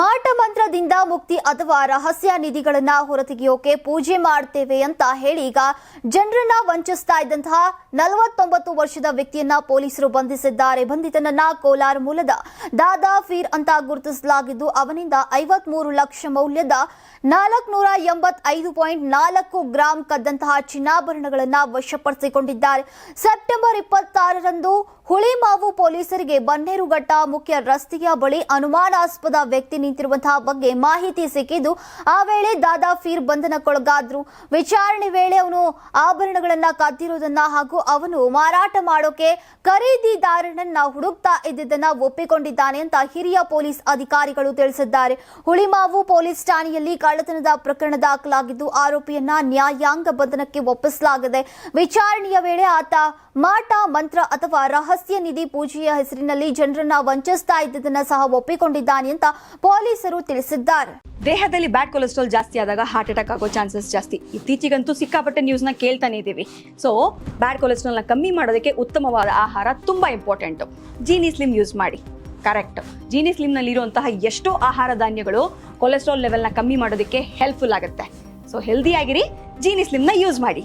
ಮಾಟ ಮಂತ್ರದಿಂದ ಮುಕ್ತಿ ಅಥವಾ ರಹಸ್ಯ ನಿಧಿಗಳನ್ನ ಹೊರತೆಗೆಯೋಕೆ ಪೂಜೆ ಮಾಡ್ತೇವೆ ಅಂತ ಹೇಳಿ ಈಗ ಜನರನ್ನ ವಂಚಿಸ್ತಾ ಇದ್ದಂತಹ 49 ವರ್ಷದ ವ್ಯಕ್ತಿಯನ್ನ ಪೊಲೀಸರು ಬಂಧಿಸಿದ್ದಾರೆ. ಬಂಧಿತನನ್ನ ಕೋಲಾರ ಮೂಲದ ದಾದಾ ಫೀರ್ ಅಂತ ಗುರುತಿಸಲಾಗಿದ್ದು ಅವನಿಂದ 53 ಲಕ್ಷ ಮೌಲ್ಯದ 485.4 ಗ್ರಾಂ ಕದ್ದಂತಹ ಚಿನ್ನಾಭರಣಗಳನ್ನ ವಶಪಡಿಸಿಕೊಂಡಿದ್ದಾರೆ. ಸೆಪ್ಟೆಂಬರ್ 26ರಂದು ಹುಳಿಮಾವು ಪೊಲೀಸರಿಗೆ ಬನ್ನೇರುಘಟ್ಟ ಮುಖ್ಯ ರಸ್ತೆಯ ಬಳಿ ಅನುಮಾನಾಸ್ಪದ ವ್ಯಕ್ತಿ ನಿಂತಿರುವಂತಹ ಬಗ್ಗೆ ಮಾಹಿತಿ ಸಿಕ್ಕಿದ್ದು ಆ ವೇಳೆ ದಾದಾ ಫೀರ್ ಬಂಧನಕ್ಕೊಳಗಾದ್ರು. ವಿಚಾರಣೆ ವೇಳೆ ಅವನು ಆಭರಣಗಳನ್ನ ಕದ್ದಿರೋದನ್ನ ಹಾಗೂ ಅವನು ಮಾರಾಟ ಮಾಡೋಕೆ ಖರೀದಿದಾರನನ್ನ ಹುಡುಕ್ತಾ ಇದ್ದಿದ್ದನ್ನ ಒಪ್ಪಿಕೊಂಡಿದ್ದಾನೆ ಅಂತ ಹಿರಿಯ ಪೊಲೀಸ್ ಅಧಿಕಾರಿಗಳು ತಿಳಿಸಿದ್ದಾರೆ. ಹುಳಿಮಾವು ಪೊಲೀಸ್ ಠಾಣೆಯಲ್ಲಿ ಕಳ್ಳತನದ ಪ್ರಕರಣ ದಾಖಲಾಗಿದ್ದು ಆರೋಪಿಯನ್ನ ನ್ಯಾಯಾಂಗ ಬಂಧನಕ್ಕೆ ಒಪ್ಪಿಸಲಾಗಿದೆ. ವಿಚಾರಣೆಯ ವೇಳೆ ಆತ ಮಾಟ ಮಂತ್ರ ಅಥವಾ ರಹಸ್ಯ ನಿಧಿ ಪೂಜೆಯ ಹೆಸರಿನಲ್ಲಿ ಜನರನ್ನ ವಂಚಿಸ್ತಾ ಇದ್ದುದನ್ನ ಸಹ ಒಪ್ಪಿಕೊಂಡಿದ್ದಾನೆ ಅಂತ ಪೊಲೀಸರು ತಿಳಿಸಿದ್ದಾರೆ. ದೇಹದಲ್ಲಿ ಬ್ಯಾಡ್ ಕೊಲೆಸ್ಟ್ರಾಲ್ ಜಾಸ್ತಿ ಆದಾಗ ಹಾರ್ಟ್ ಅಟ್ಯಾಕ್ ಆಗೋ ಚಾನ್ಸಸ್ ಜಾಸ್ತಿ. ಇತ್ತೀಚೆಗಂತೂ ಸಿಕ್ಕಾಪಟ್ಟೆ ನ್ಯೂಸ್ನ ಕೇಳ್ತಾನೆ ಇದ್ದೀವಿ. ಸೊ ಬ್ಯಾಡ್ ಕೊಲೆಸ್ಟ್ರಾಲ್ನ ಕಮ್ಮಿ ಮಾಡೋದಕ್ಕೆ ಉತ್ತಮವಾದ ಆಹಾರ ತುಂಬಾ ಇಂಪಾರ್ಟೆಂಟು. ಜೀನಿ ಸ್ಲಿಮ್ ಯೂಸ್ ಮಾಡಿ. ಕರೆಕ್ಟ್, ಜೀನಿ ಸ್ಲಿಮ್ನಲ್ಲಿರುವಂತಹ ಎಷ್ಟೋ ಆಹಾರ ಧಾನ್ಯಗಳು ಕೊಲೆಸ್ಟ್ರಾಲ್ ಲೆವೆಲ್ನ ಕಮ್ಮಿ ಮಾಡೋದಕ್ಕೆ ಹೆಲ್ಪ್ಫುಲ್ ಆಗುತ್ತೆ. ಸೊ ಹೆಲ್ದಿ ಆಗಿರಿ, ಜೀನಿ ಸ್ಲಿಮ್ನ ಯೂಸ್ ಮಾಡಿ.